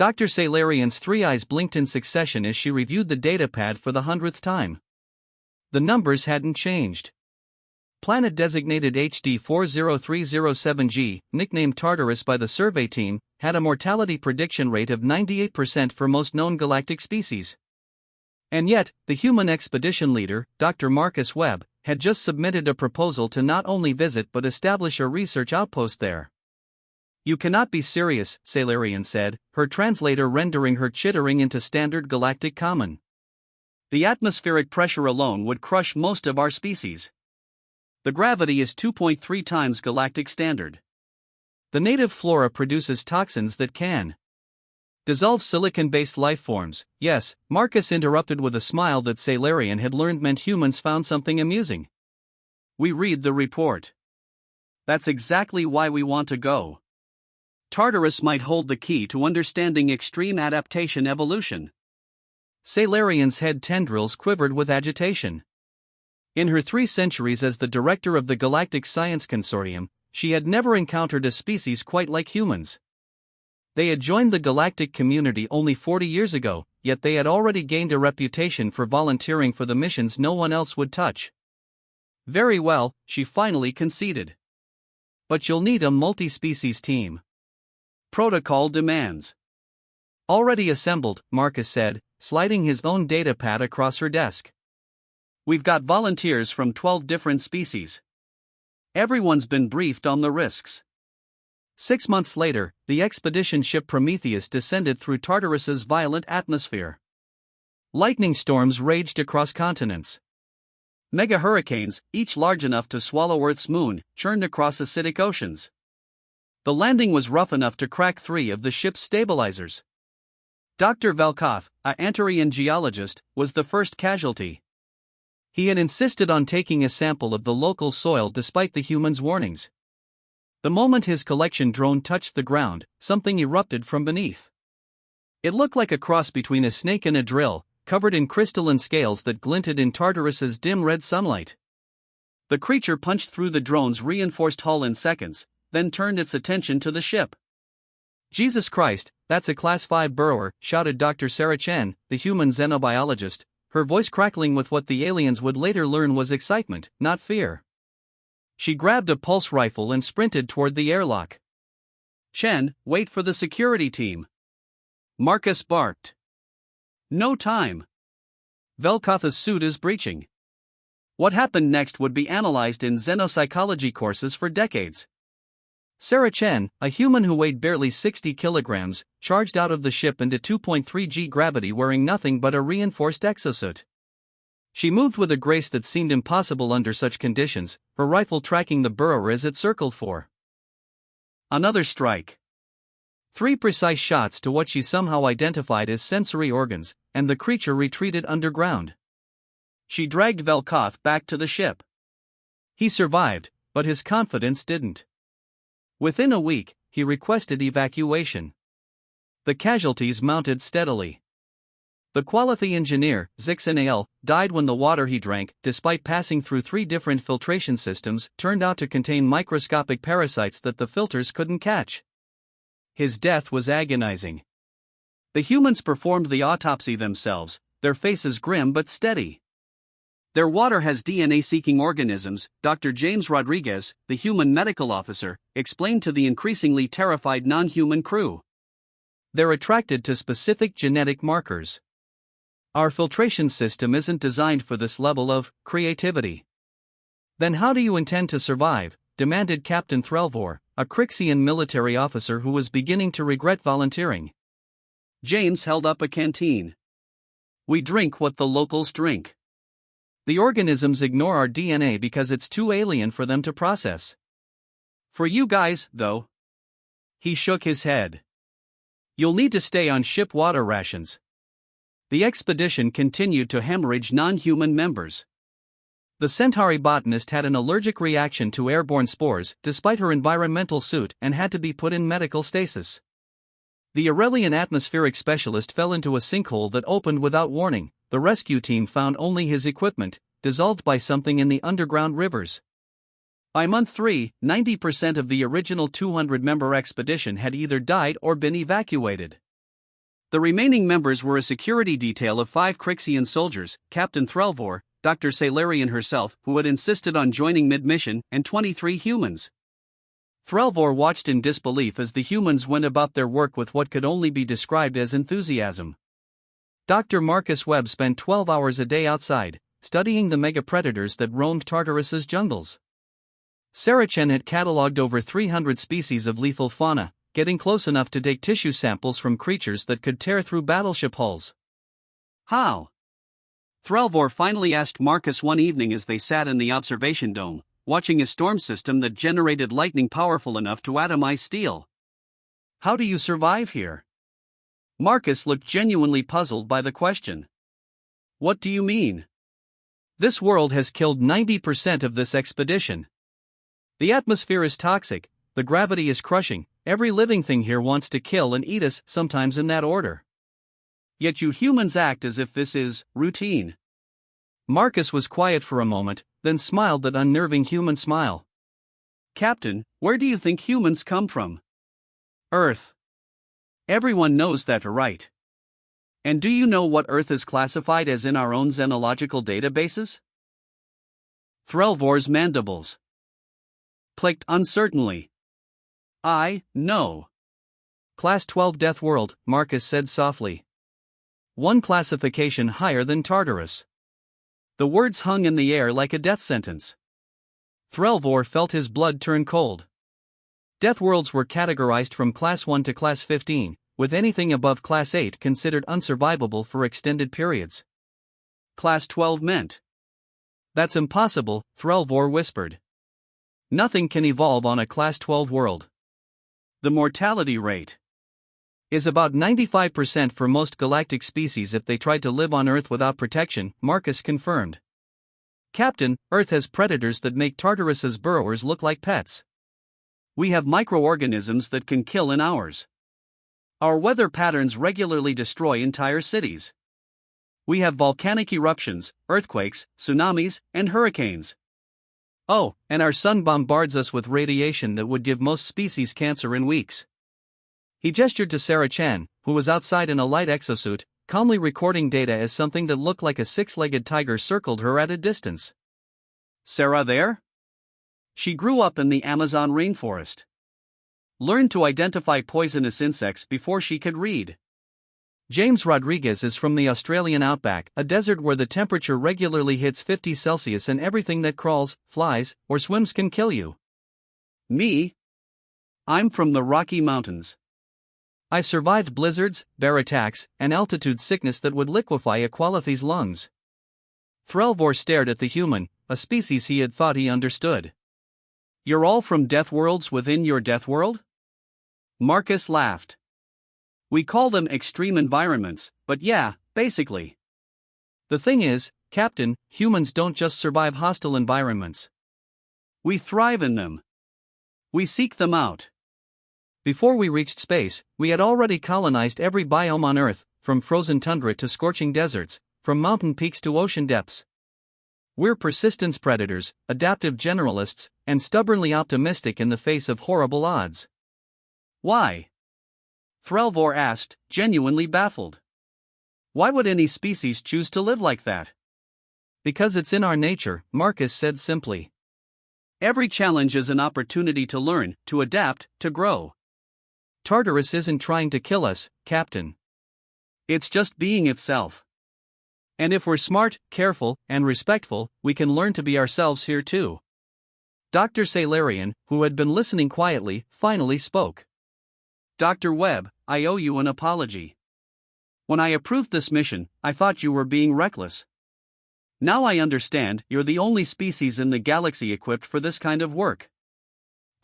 Dr. Salarian's three eyes blinked in succession as she reviewed the datapad for the 100th time. The numbers hadn't changed. Planet designated HD 40307G, nicknamed Tartarus by the survey team, had a mortality prediction rate of 98% for most known galactic species. And yet, the human expedition leader, Dr. Marcus Webb, had just submitted a proposal to not only visit but establish a research outpost there. "You cannot be serious," Salarian said, her translator rendering her chittering into standard galactic common. "The atmospheric pressure alone would crush most of our species. The gravity is 2.3 times galactic standard. The native flora produces toxins that can dissolve silicon-based life forms." "Yes," Marcus interrupted with a smile that Salarian had learned meant humans found something amusing. "We read the report. That's exactly why we want to go. Tartarus might hold the key to understanding extreme adaptation evolution." Salarian's head tendrils quivered with agitation. In her 3 centuries as the director of the Galactic Science Consortium, she had never encountered a species quite like humans. They had joined the galactic community only 40 years ago, yet they had already gained a reputation for volunteering for the missions no one else would touch. "Very well," she finally conceded. "But you'll need a multi-species team. Protocol demands." "Already assembled," Marcus said, sliding his own datapad across her desk. "We've got volunteers from 12 different species. Everyone's been briefed on the risks." 6 months later, the expedition ship Prometheus descended through Tartarus's violent atmosphere. Lightning storms raged across continents. Mega hurricanes, each large enough to swallow Earth's moon, churned across acidic oceans. The landing was rough enough to crack 3 of the ship's stabilizers. Dr. Velkoth, a Antarian geologist, was the first casualty. He had insisted on taking a sample of the local soil despite the humans' warnings. The moment his collection drone touched the ground, something erupted from beneath. It looked like a cross between a snake and a drill, covered in crystalline scales that glinted in Tartarus's dim red sunlight. The creature punched through the drone's reinforced hull in seconds, then turned its attention to the ship. "Jesus Christ, that's a Class 5 burrower," shouted Dr. Sarah Chen, the human xenobiologist, her voice crackling with what the aliens would later learn was excitement, not fear. She grabbed a pulse rifle and sprinted toward the airlock. "Chen, wait for the security team," Marcus barked. "No time. Velkoth's suit is breaching." What happened next would be analyzed in xenopsychology courses for decades. Sarah Chen, a human who weighed barely 60 kilograms, charged out of the ship into 2.3 g gravity wearing nothing but a reinforced exosuit. She moved with a grace that seemed impossible under such conditions, her rifle tracking the burrower as it circled for another strike. 3 precise shots to what she somehow identified as sensory organs, and the creature retreated underground. She dragged Velkoth back to the ship. He survived, but his confidence didn't. Within a week, he requested evacuation. The casualties mounted steadily. The quality engineer, Zixanael, died when the water he drank, despite passing through 3 different filtration systems, turned out to contain microscopic parasites that the filters couldn't catch. His death was agonizing. The humans performed the autopsy themselves, their faces grim but steady. "Their water has DNA-seeking organisms," Dr. James Rodriguez, the human medical officer, explained to the increasingly terrified non-human crew. "They're attracted to specific genetic markers. Our filtration system isn't designed for this level of creativity." "Then how do you intend to survive?" demanded Captain Threlvor, a Crixian military officer who was beginning to regret volunteering. James held up a canteen. "We drink what the locals drink. The organisms ignore our DNA because it's too alien for them to process. For you guys, though." He shook his head. "You'll need to stay on ship water rations." The expedition continued to hemorrhage non-human members. The Centauri botanist had an allergic reaction to airborne spores despite her environmental suit and had to be put in medical stasis. The Aurelian atmospheric specialist fell into a sinkhole that opened without warning. The rescue team found only his equipment, dissolved by something in the underground rivers. By month 3, 90% of the original 200-member expedition had either died or been evacuated. The remaining members were a security detail of 5 Crixian soldiers, Captain Threlvor, Dr. Salarian herself, who had insisted on joining mid-mission, and 23 humans. Threlvor watched in disbelief as the humans went about their work with what could only be described as enthusiasm. Dr. Marcus Webb spent 12 hours a day outside, studying the megapredators that roamed Tartarus's jungles. Sarah Chen had catalogued over 300 species of lethal fauna, getting close enough to take tissue samples from creatures that could tear through battleship hulls. How? Threlvor finally asked Marcus one evening as they sat in the observation dome, watching a storm system that generated lightning powerful enough to atomize steel. How do you survive here? Marcus looked genuinely puzzled by the question. What do you mean? This world has killed 90% of this expedition. The atmosphere is toxic, the gravity is crushing, every living thing here wants to kill and eat us, sometimes in that order. Yet you humans act as if this is routine. Marcus was quiet for a moment, then smiled that unnerving human smile. Captain, where do you think humans come from? Earth. Everyone knows that, right? And do you know what Earth is classified as in our own xenological databases? Threlvor's mandibles clicked uncertainly. I know. Class 12 Deathworld, Marcus said softly. One classification higher than Tartarus. The words hung in the air like a death sentence. Threlvor felt his blood turn cold. Deathworlds were categorized from Class 1 to Class 15, with anything above Class 8 considered unsurvivable for extended periods. Class 12 meant. That's impossible, Threlvor whispered. Nothing can evolve on a Class 12 world. The mortality rate is about 95% for most galactic species if they tried to live on Earth without protection, Marcus confirmed. Captain, Earth has predators that make Tartarus's burrowers look like pets. We have microorganisms that can kill in hours. Our weather patterns regularly destroy entire cities. We have volcanic eruptions, earthquakes, tsunamis, and hurricanes. Oh, and our sun bombards us with radiation that would give most species cancer in weeks. He gestured to Sarah Chen, who was outside in a light exosuit, calmly recording data as something that looked like a 6-legged tiger circled her at a distance. Sarah there? She grew up in the Amazon rainforest. Learned to identify poisonous insects before she could read. James Rodriguez is from the Australian outback, a desert where the temperature regularly hits 50 Celsius and everything that crawls, flies, or swims can kill you. Me? I'm from the Rocky Mountains. I've survived blizzards, bear attacks, and altitude sickness that would liquefy a Qualithi's lungs. Threlvor stared at the human, a species he had thought he understood. You're all from Deathworlds within your Deathworld? Marcus laughed. We call them extreme environments, but yeah, basically. The thing is, Captain, humans don't just survive hostile environments. We thrive in them. We seek them out. Before we reached space, we had already colonized every biome on Earth, from frozen tundra to scorching deserts, from mountain peaks to ocean depths. We're persistence predators, adaptive generalists, and stubbornly optimistic in the face of horrible odds. Why? Threlvor asked, genuinely baffled. Why would any species choose to live like that? Because it's in our nature, Marcus said simply. Every challenge is an opportunity to learn, to adapt, to grow. Tartarus isn't trying to kill us, Captain. It's just being itself. And if we're smart, careful, and respectful, we can learn to be ourselves here too. Dr. Salarian, who had been listening quietly, finally spoke. Dr. Webb, I owe you an apology. When I approved this mission, I thought you were being reckless. Now I understand you're the only species in the galaxy equipped for this kind of work.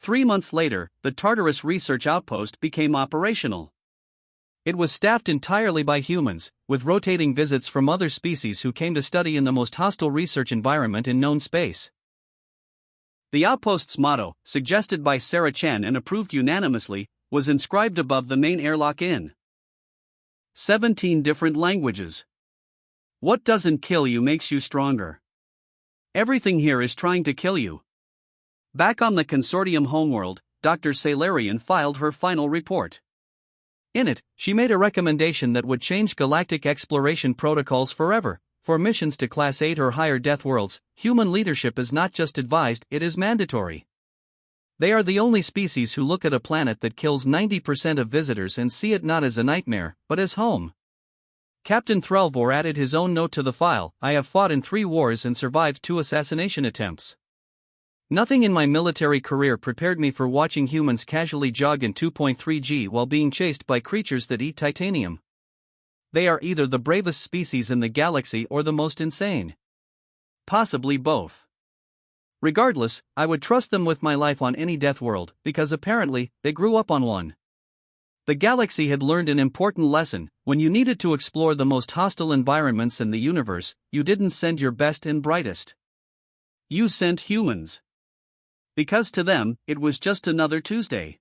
3 months later, the Tartarus Research Outpost became operational. It was staffed entirely by humans, with rotating visits from other species who came to study in the most hostile research environment in known space. The outpost's motto, suggested by Sarah Chen and approved unanimously, was inscribed above the main airlock in 17 different languages. What doesn't kill you makes you stronger. Everything here is trying to kill you. Back on the consortium homeworld, Dr. Salarian filed her final report. In it, she made a recommendation that would change galactic exploration protocols forever. For missions to Class 8 or higher Deathworlds, human leadership is not just advised, it is mandatory. They are the only species who look at a planet that kills 90% of visitors and see it not as a nightmare, but as home. Captain Threlvor added his own note to the file: I have fought in 3 wars and survived 2 assassination attempts. Nothing in my military career prepared me for watching humans casually jog in 2.3G while being chased by creatures that eat titanium. They are either the bravest species in the galaxy or the most insane. Possibly both. Regardless, I would trust them with my life on any Deathworld, because apparently, they grew up on one. The galaxy had learned an important lesson: when you needed to explore the most hostile environments in the universe, you didn't send your best and brightest. You sent humans. Because to them, it was just another Tuesday.